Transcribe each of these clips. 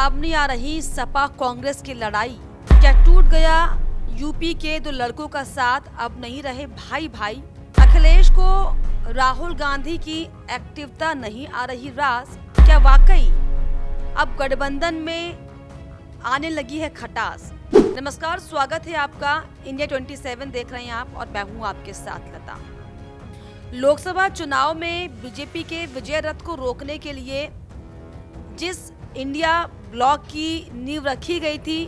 सामने आ रही सपा कांग्रेस की लड़ाई। क्या टूट गया यूपी के दो लड़कों का साथ, अब नहीं रहे भाई भाई। अखिलेश को राहुल गांधी की एक्टिवता नहीं आ रही रास। क्या वाकई अब गठबंधन में आने लगी है खटास। नमस्कार, स्वागत है आपका। इंडिया 27 देख रहे हैं आप और मैं हूं आपके साथ लता। लोकसभा चुनाव में बीजेपी के विजय रथ को रोकने के लिए जिस इंडिया ब्लॉक की नींव रखी गई थी,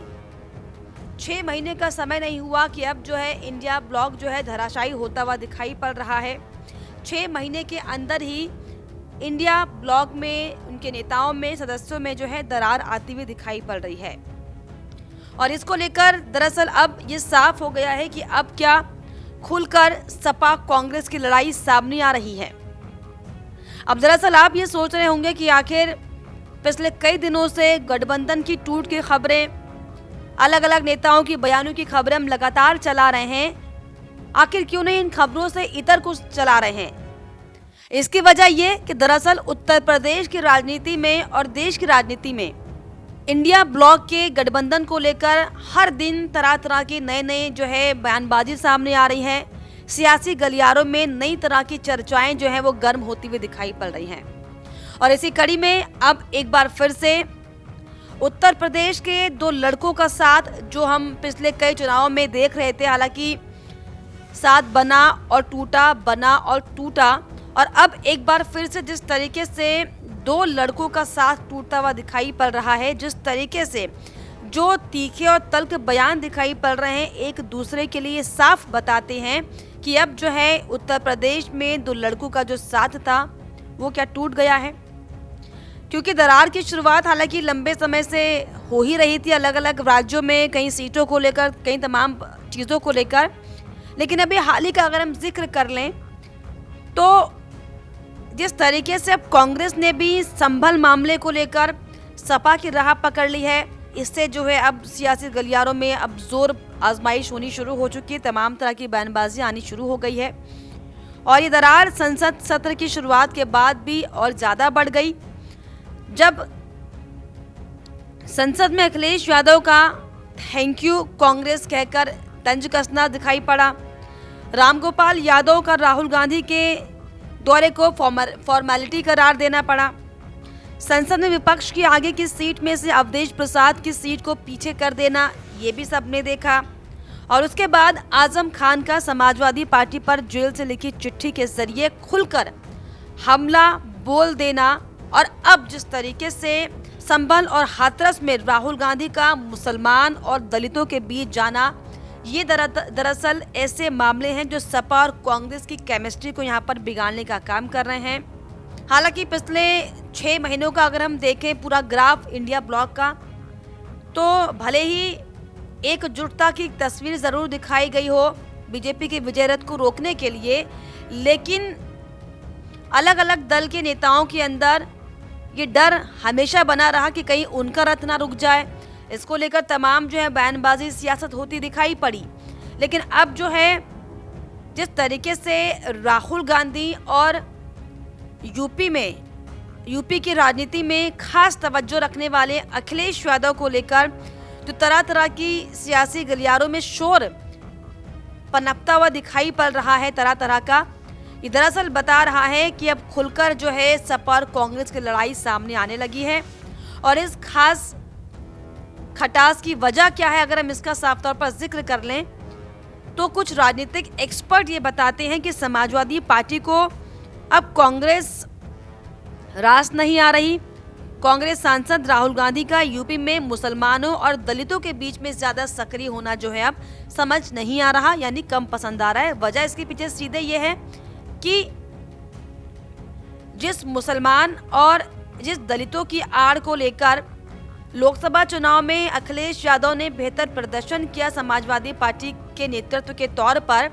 6 महीने का समय नहीं हुआ कि अब जो है इंडिया ब्लॉक जो है धराशायी होता हुआ दिखाई पड़ रहा है। 6 महीने के अंदर ही इंडिया ब्लॉक में उनके नेताओं में, सदस्यों में जो है दरार आती हुई दिखाई पड़ रही है। और इसको लेकर दरअसल अब ये साफ हो गया है कि अब क्या खुलकर सपा कांग्रेस की लड़ाई सामने आ रही है। अब दरअसल आप ये सोच रहे होंगे कि आखिर पिछले कई दिनों से गठबंधन की टूट की खबरें, अलग अलग नेताओं की बयानों की खबरें हम लगातार चला रहे हैं, आखिर क्यों नहीं इन खबरों से इतर कुछ चला रहे हैं। इसकी वजह ये कि दरअसल उत्तर प्रदेश की राजनीति में और देश की राजनीति में इंडिया ब्लॉक के गठबंधन को लेकर हर दिन तरह तरह की नए जो है बयानबाजी सामने आ रही है। सियासी गलियारों में नई तरह की चर्चाएं जो है वो गर्म होती हुई दिखाई पड़ रही हैं। और इसी कड़ी में अब एक बार फिर से उत्तर प्रदेश के दो लड़कों का साथ जो हम पिछले कई चुनावों में देख रहे थे, हालांकि साथ बना और टूटा, बना और टूटा, और अब एक बार फिर से जिस तरीके से दो लड़कों का साथ टूटता हुआ दिखाई पड़ रहा है, जिस तरीके से जो तीखे और तल्ख बयान दिखाई पड़ रहे हैं, एक दूसरे के लिए साफ बताते हैं कि अब जो है उत्तर प्रदेश में दो लड़कों का जो साथ था वो क्या टूट गया है। क्योंकि दरार की शुरुआत हालांकि लंबे समय से हो ही रही थी, अलग अलग राज्यों में, कई सीटों को लेकर, कई तमाम चीज़ों को लेकर। लेकिन अभी हाल ही का अगर हम जिक्र कर लें तो जिस तरीके से अब कांग्रेस ने भी संभल मामले को लेकर सपा की राह पकड़ ली है, इससे जो है अब सियासी गलियारों में अब जोर आजमाइश होनी शुरू हो चुकी है, तमाम तरह की बयानबाजी आनी शुरू हो गई है। और ये दरार संसद सत्र की शुरुआत के बाद भी और ज़्यादा बढ़ गई, जब संसद में अखिलेश यादव का थैंक यू कांग्रेस कहकर तंज कसना दिखाई पड़ा। रामगोपाल यादव का राहुल गांधी के दौरे को फॉर्मेलिटी करार देना पड़ा। संसद में विपक्ष की आगे की सीट में से अवधेश प्रसाद की सीट को पीछे कर देना, ये भी सबने देखा। और उसके बाद आजम खान का समाजवादी पार्टी पर जेल से लिखी चिट्ठी के जरिए खुलकर हमला बोल देना, और अब जिस तरीके से संभल और हाथरस में राहुल गांधी का मुसलमान और दलितों के बीच जाना, ये दरअसल ऐसे मामले हैं जो सपा और कांग्रेस की केमिस्ट्री को यहाँ पर बिगाड़ने का काम कर रहे हैं। हालांकि पिछले 6 महीनों का अगर हम देखें पूरा ग्राफ इंडिया ब्लॉक का, तो भले ही एकजुटता की तस्वीर जरूर दिखाई गई हो बीजेपी के विजय रथ को रोकने के लिए, लेकिन अलग अलग दल के नेताओं के अंदर ये डर हमेशा बना रहा कि कहीं उनका रथ ना रुक जाए। इसको लेकर तमाम जो है बयानबाजी, सियासत होती दिखाई पड़ी। लेकिन अब जो है जिस तरीके से राहुल गांधी और यूपी की राजनीति में खास तवज्जो रखने वाले अखिलेश यादव को लेकर जो तरह तरह की सियासी गलियारों में शोर पनपता हुआ दिखाई पड़ रहा है, तरह तरह का, ये दरअसल बता रहा है कि अब खुलकर जो है सपा और कांग्रेस की लड़ाई सामने आने लगी है। और इस खास खटास की वजह क्या है, अगर हम इसका साफ तौर पर जिक्र कर लें तो कुछ राजनीतिक एक्सपर्ट ये बताते हैं कि समाजवादी पार्टी को अब कांग्रेस रास नहीं आ रही। कांग्रेस सांसद राहुल गांधी का यूपी में मुसलमानों और दलितों के बीच में ज्यादा सक्रिय होना जो है अब समझ नहीं आ रहा, यानी कम पसंद आ रहा है। वजह इसके पीछे सीधे ये है कि जिस मुसलमान और जिस दलितों की आड़ को लेकर लोकसभा चुनाव में अखिलेश यादव ने बेहतर प्रदर्शन किया समाजवादी पार्टी के नेतृत्व के तौर पर,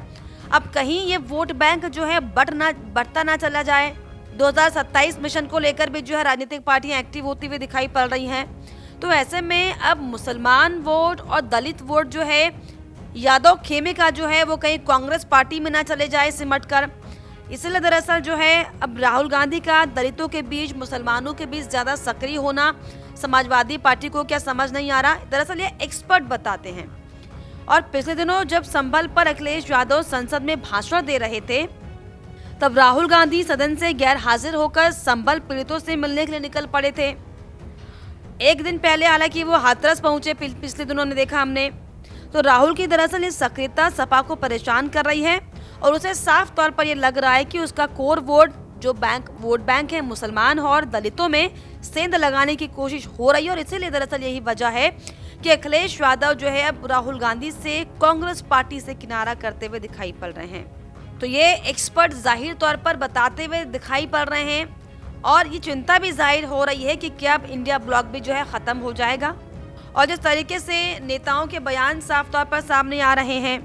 अब कहीं ये वोट बैंक जो है बढ़ता ना चला जाए। 2027 मिशन को लेकर भी जो है राजनीतिक पार्टियां एक्टिव होती हुई दिखाई पड़ रही हैं। तो ऐसे में अब मुसलमान वोट और दलित वोट जो है यादव खेमे का जो है वो कहीं कांग्रेस पार्टी में ना चले जाए सिमट कर। इसलिए दरअसल जो है अब राहुल गांधी का दलितों के बीच, मुसलमानों के बीच ज़्यादा सक्रिय होना समाजवादी पार्टी को क्या समझ नहीं आ रहा? दरअसल ये एक्सपर्ट बताते हैं। और पिछले दिनों जब संभल पर अखिलेश यादव संसद में भाषण दे रहे थे, तब राहुल गांधी सदन से गैर हाजिर होकर संभल पीड़ितों से मिलने के लिए निकल पड़े थे। एक दिन पहले हालांकि वो हाथरस पहुंचे, पिछले दिनों ने देखा हमने। तो राहुल की दरअसल ये सक्रियता सपा को परेशान कर रही है और उसे साफ तौर पर ये लग रहा है कि उसका कोर वोट बैंक है मुसलमान और दलितों में सेंध लगाने की कोशिश हो रही है। और इसीलिए दरअसल यही वजह है कि अखिलेश यादव जो है अब राहुल गांधी से कांग्रेस पार्टी से किनारा करते हुए दिखाई पड़ रहे हैं। तो ये एक्सपर्ट जाहिर तौर पर बताते हुए दिखाई पड़ रहे हैं और ये चिंता भी जाहिर हो रही है कि क्या अब इंडिया ब्लॉक भी जो है खत्म हो जाएगा। और जिस तरीके से नेताओं के बयान साफ तौर पर सामने आ रहे हैं,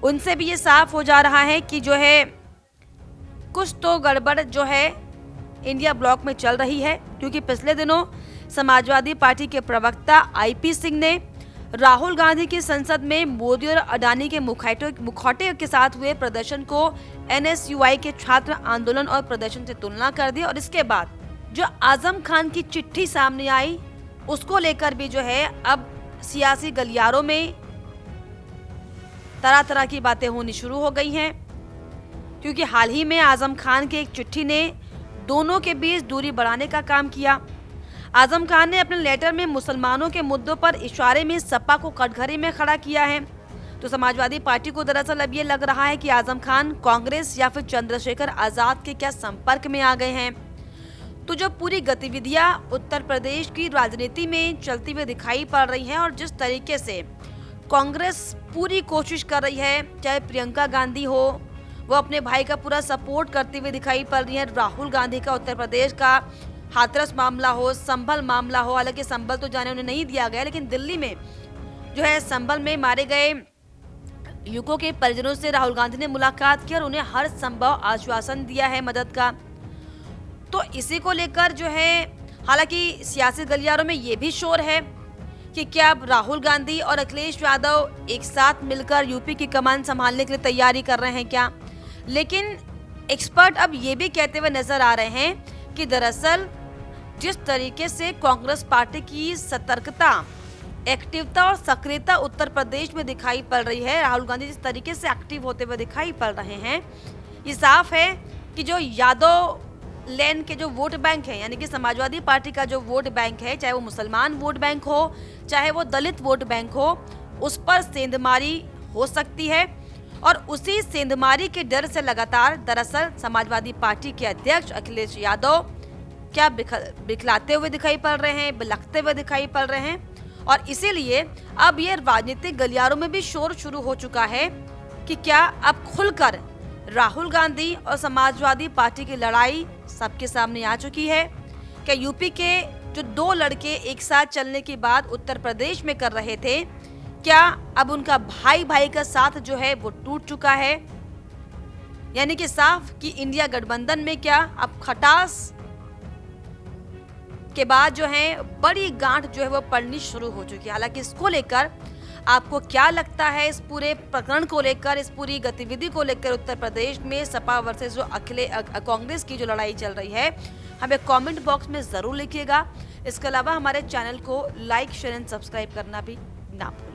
उनसे भी ये साफ हो जा रहा है कि जो है कुछ तो गड़बड़ जो है इंडिया ब्लॉक में चल रही है। क्योंकि पिछले दिनों समाजवादी पार्टी के प्रवक्ता आईपी सिंह ने राहुल गांधी की संसद में मोदी और अडानी के मुखौटे के साथ हुए प्रदर्शन को एनएसयूआई के छात्र आंदोलन और प्रदर्शन से तुलना कर दी। और इसके बाद जो आजम खान की चिट्ठी सामने आई, उसको लेकर भी जो है अब सियासी गलियारों में तरह तरह की बातें होनी शुरू हो गई हैं। क्योंकि हाल ही में आजम खान के एक चिट्ठी ने दोनों के बीच दूरी बढ़ाने का काम किया। आजम खान ने अपने लेटर में मुसलमानों के मुद्दों पर इशारे में सपा को कटघरे में खड़ा किया है। तो समाजवादी पार्टी को दरअसल अब ये लग रहा है कि आजम खान कांग्रेस या फिर चंद्रशेखर आजाद के क्या संपर्क में आ गए हैं। तो जो पूरी गतिविधियां उत्तर प्रदेश की राजनीति में चलती हुई दिखाई पड़ रही हैं और जिस तरीके से कांग्रेस पूरी कोशिश कर रही है, चाहे प्रियंका गांधी हो, वो अपने भाई का पूरा सपोर्ट करते हुए दिखाई पड़ रही है। राहुल गांधी का उत्तर प्रदेश का हाथरस मामला हो, संभल मामला हो, हालांकि संभल तो जाने उन्हें नहीं दिया गया, लेकिन दिल्ली में जो है संभल में मारे गए युवकों के परिजनों से राहुल गांधी ने मुलाकात की और उन्हें हर संभव आश्वासन दिया है मदद का। तो इसी को लेकर जो है हालांकि सियासी गलियारों में ये भी शोर है कि क्या अब राहुल गांधी और अखिलेश यादव एक साथ मिलकर यूपी की कमान संभालने के लिए तैयारी कर रहे हैं क्या। लेकिन एक्सपर्ट अब ये भी कहते हुए नजर आ रहे हैं कि दरअसल जिस तरीके से कांग्रेस पार्टी की सतर्कता, एक्टिवता और सक्रियता उत्तर प्रदेश में दिखाई पड़ रही है, राहुल गांधी जिस तरीके से एक्टिव होते हुए दिखाई पड़ रहे हैं, ये साफ है कि जो यादव लैंड के जो वोट बैंक है, यानी कि समाजवादी पार्टी का जो वोट बैंक है, चाहे वो मुसलमान वोट बैंक हो, चाहे वो दलित वोट बैंक हो, उस पर सेंधमारी हो सकती है। और उसी सेंधमारी के डर से लगातार दरअसल समाजवादी पार्टी के अध्यक्ष अखिलेश यादव क्या बिखलाते हुए दिखाई पड़ रहे हैं, बिलखते हुए दिखाई पड़ रहे हैं। और इसीलिए अब ये राजनीतिक गलियारों में भी शोर शुरू हो चुका है कि क्या अब खुलकर राहुल गांधी और समाजवादी पार्टी की लड़ाई सबके सामने आ चुकी है। क्या यूपी के जो दो लड़के एक साथ चलने की बात उत्तर प्रदेश में कर रहे थे, क्या अब उनका भाई भाई का साथ जो है वो टूट चुका है। यानी कि साफ कि इंडिया गठबंधन में क्या अब खटास के बाद जो है बड़ी गांठ जो है वो पड़नी शुरू हो चुकी है। हालांकि इसको लेकर आपको क्या लगता है, इस पूरे प्रकरण को लेकर, इस पूरी गतिविधि को लेकर उत्तर प्रदेश में सपा वर्सेस जो कांग्रेस की जो लड़ाई चल रही है, हमें कमेंट बॉक्स में जरूर लिखिएगा। इसके अलावा हमारे चैनल को लाइक, शेयर एंड सब्सक्राइब करना भी ना भूलें।